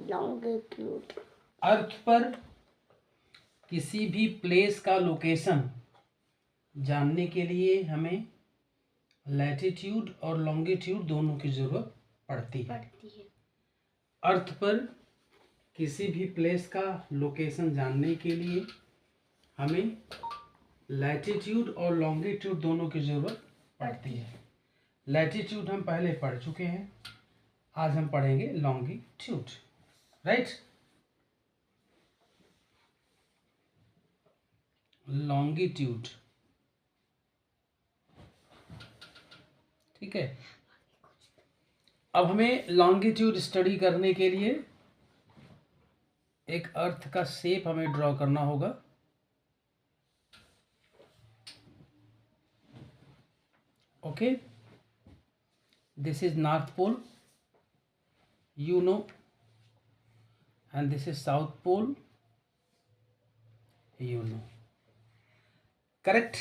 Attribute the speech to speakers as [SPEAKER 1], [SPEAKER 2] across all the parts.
[SPEAKER 1] Longitude.
[SPEAKER 2] अर्थ पर किसी भी प्लेस का लोकेशन जानने के लिए हमें लैटिट्यूड और लॉन्गिट्यूड दोनों की जरूरत पड़ती है। अर्थ पर किसी भी प्लेस का लोकेशन जानने के लिए हमें लैटिट्यूड और लॉन्गिट्यूड दोनों की जरूरत पड़ती है। लैटिट्यूड हम पहले पढ़ चुके हैं, आज हम पढ़ेंगे लॉन्गिट्यूड, राइट। लॉन्गिट्यूड, ठीक है। अब हमें लॉन्गिट्यूड स्टडी करने के लिए एक अर्थ का शेप हमें ड्रॉ करना होगा। Okay, this is north pole, you know, and this is south pole, you know, correct.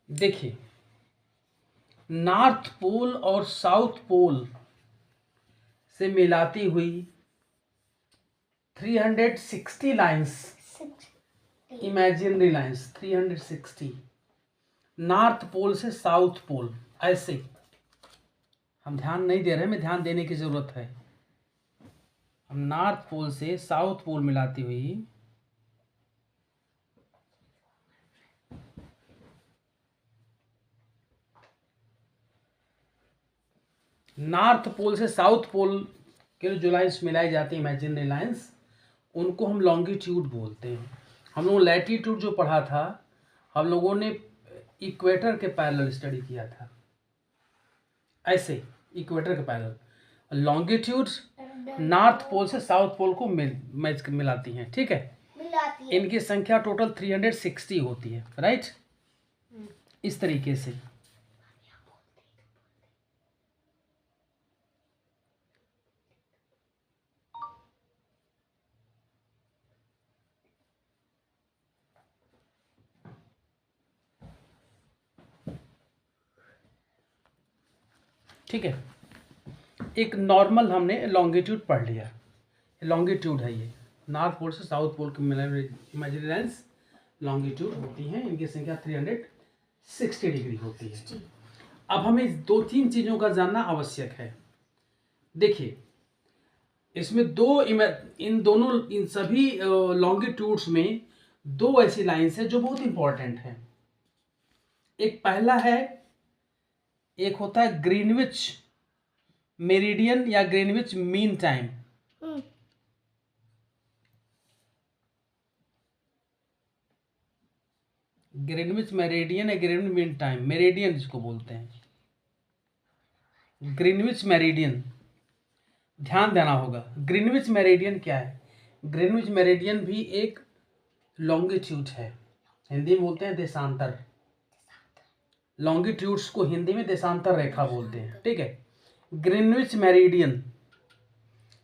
[SPEAKER 2] देखिए, नॉर्थ पोल और साउथ पोल से मिलाती हुई 360 lines, imaginary lines 360, north pole से साउथ पोल, ऐसे हम ध्यान नहीं दे रहे, हमें ध्यान देने की जरूरत है। हम नॉर्थ पोल से साउथ पोल मिलाती हुई नॉर्थ पोल से साउथ पोल के जो लाइंस मिलाई जाती है, इमेजिनरी लाइंस, उनको हम लॉन्गिट्यूड बोलते हैं। हम लोगों ने लैटिट्यूड जो पढ़ा था, हम लोगों ने इक्वेटर के पैरेलल स्टडी किया था, ऐसे इक्वेटर के पैरेलल। लॉन्गिट्यूड नॉर्थ पोल से साउथ पोल को मिलाती हैं, ठीक है। इनकी संख्या टोटल 360 होती है, राइट। इस तरीके से ठीक है। एक नॉर्मल हमने लॉन्गिट्यूड पढ़ लिया, लॉन्गिट्यूड है ये, नॉर्थ पोल से साउथ पोल के इमेजिनरी लाइंस लॉन्गिट्यूड होती हैं। इनकी संख्या 360 डिग्री होती है। अब हमें दो तीन चीज़ों का जानना आवश्यक है। देखिए, इसमें इन सभी लॉन्गिट्यूड्स में दो ऐसी लाइंस हैं जो बहुत इंपॉर्टेंट हैं। एक पहला है, एक होता है ग्रीनविच मेरिडियन या Greenwich mean time. Greenwich meridian या ग्रीनविच मीन टाइम, मेरिडियन जिसको बोलते हैं, ग्रीनविच मेरिडियन, ध्यान देना होगा। ग्रीनविच मेरिडियन क्या है? ग्रीनविच मेरिडियन भी एक लॉन्गिट्यूड है, हिंदी में बोलते हैं देशांतर। लॉन्गिट्यूड्स को हिंदी में देशांतर रेखा बोलते हैं, ठीक है। ग्रीनविच मेरिडियन,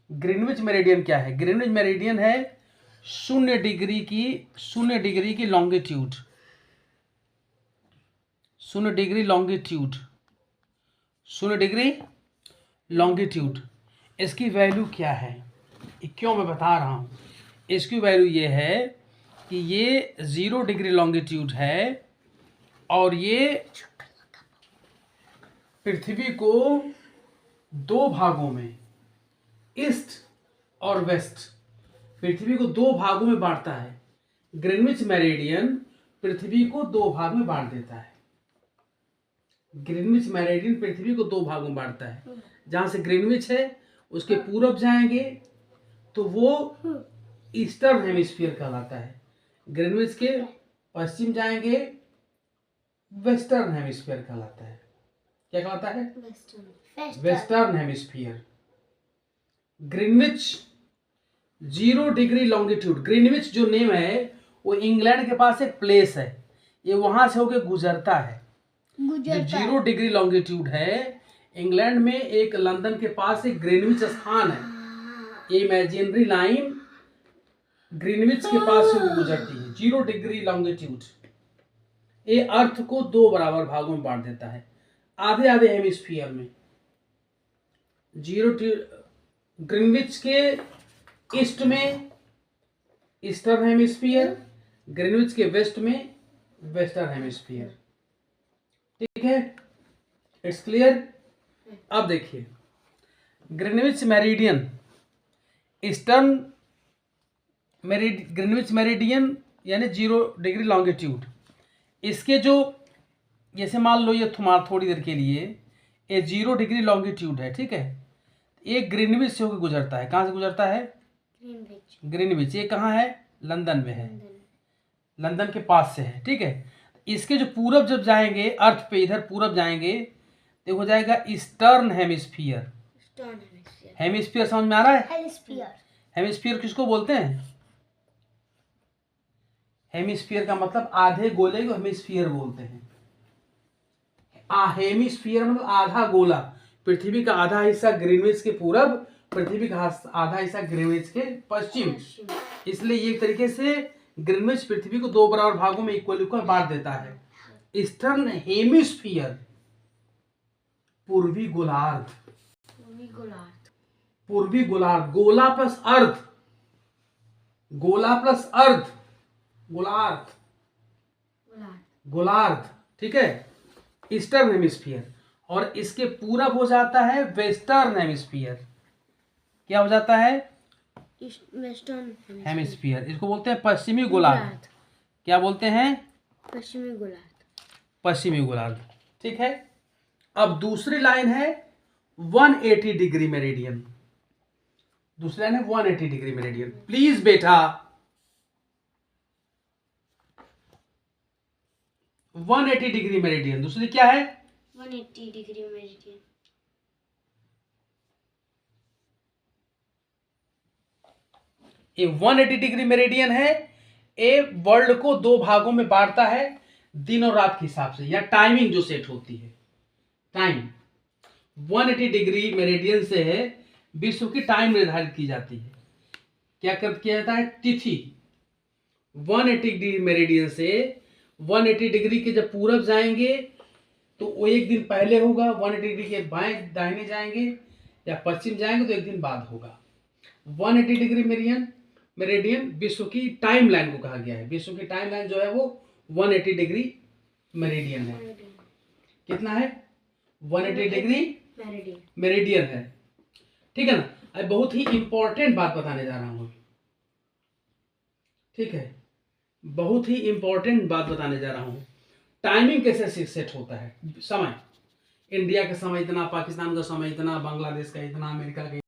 [SPEAKER 2] ग्रीनविच मेरिडियन क्या है? ग्रीनविच मेरिडियन है 0 डिग्री की longitude, 0 degree longitude, 0 degree longitude. इसकी वैल्यू क्या है, क्यों मैं बता रहा हूँ? इसकी वैल्यू ये है कि ये 0 डिग्री लॉन्गिट्यूड है और ये पृथ्वी को दो भागों में, ईस्ट और वेस्ट, पृथ्वी को दो भागों में बांटता है। ग्रीनविच मेरिडियन पृथ्वी को दो भाग में बांट देता है। ग्रीनविच मेरिडियन पृथ्वी को दो भागों में बांटता है। जहां से ग्रीनविच है उसके पूरब जाएंगे तो वो ईस्टर्न हेमिस्फीयर कहलाता है, ग्रीनविच के पश्चिम जाएंगे वेस्टर्न हेमिस्फीयर कहलाता है। क्या कहलाता है? Western hemisphere. Greenwich 0 degree longitude, Greenwich जो नेम है वो इंग्लैंड के पास एक प्लेस है, ये वहां से होकर गुजरता है। जो 0 डिग्री लॉन्गिट्यूड है, इंग्लैंड में एक लंदन के पास एक ग्रीनविच स्थान है। ये इमेजिनरी लाइन ग्रीनविच के पास से गुजरती है, 0 डिग्री लॉन्गिट्यूड। ये अर्थ को दो बराबर भागों में बांट देता है, आधे आधे हेमिस्फीयर में। ग्रीनविच के ईस्ट में ईस्टर्न हेमिस्फीयर, ग्रीनविच के वेस्ट में वेस्टर्न हेमिस्फीयर। ठीक है, इट्स क्लियर। अब देखिए, Greenwich meridian, eastern Greenwich meridian यानी 0 डिग्री लॉन्गिट्यूड, इसके जो, जैसे मान लो ये थोड़ी देर के लिए ये 0 डिग्री लॉन्गिट्यूड है, ठीक है, ये ग्रीनविच से होकर गुजरता है। कहाँ से गुजरता है? ग्रीनविच। ये कहाँ है? लंदन में है, लंदन के पास से है, ठीक है। इसके जो पूरब जब जाएंगे अर्थ पे, इधर पूरब जाएंगे तो हो जाएगा ईस्टर्न हेमिस्फीयर। हेमिस्फीयर समझ में आ रहा है? हेमिस्फीयर किसको बोलते हैं? हेमिस्फीयर का मतलब आधे गोले को हेमिस्फीयर बोलते हैं। हेमिस्फीयर मतलब आधा गोला, पृथ्वी का आधा हिस्सा ग्रीनविच के पूरब, पृथ्वी का आधा हिस्सा ग्रीनविच के पश्चिम। इसलिए ये एक तरीके से ग्रीनविच पृथ्वी को 2 बराबर भागों में इक्वल बांट देता है। ईस्टर्न हेमिस्फीयर पूर्वी गोलार्ध, पूर्वी गोलार्ध, गोला प्लस अर्ध, गोला प्लस अर्ध, गोलार्ध, गोलार्ध, ठीक है, ईस्टर्न हेमिस्फीयर। और इसके पूरब हो जाता है वेस्टर्न हेमिस्फीयर। क्या हो जाता है? Western hemisphere. इसको बोलते हैं पश्चिमी गोलार्ध। क्या बोलते हैं? पश्चिमी गोलार्ध, पश्चिमी गोलार्ध, ठीक है। अब दूसरी लाइन है 180 डिग्री मेरिडियन। दूसरी लाइन है 180 डिग्री मेरिडियन। प्लीज बेटा, 180 डिग्री मेरिडियन दूसरी क्या है? 180 डिग्री मेरिडियन। ये 180 डिग्री मेरिडियन है। ये वर्ल्ड को 2 भागों में बांटता है दिन और रात के हिसाब से, या टाइमिंग जो सेट होती है, टाइम 180 डिग्री मेरिडियन से है विश्व की टाइम निर्धारित की जाती है। क्या किया जाता है? तिथि 180 डिग्री मेरिडियन से 180 डिग्री के जब पूरब जाएंगे तो वो एक दिन पहले होगा, 180 डिग्री के बाएं दाहिने जाएंगे या पश्चिम जाएंगे तो एक दिन बाद होगा। 180 डिग्री मेरिडियन विश्व की टाइम लाइन को कहा गया है। विश्व की टाइम लाइन जो है वो 180 डिग्री मेरिडियन है। कितना है? 180 डिग्री मेरिडियन है, ठीक है ना। अब बहुत ही इंपॉर्टेंट बात बताने जा रहा हूं, ठीक है, बहुत ही इंपॉर्टेंट बात बताने जा रहा हूं। टाइमिंग कैसे सेट होता है? समय, इंडिया का समय इतना, पाकिस्तान का समय इतना, बांग्लादेश का इतना, अमेरिका का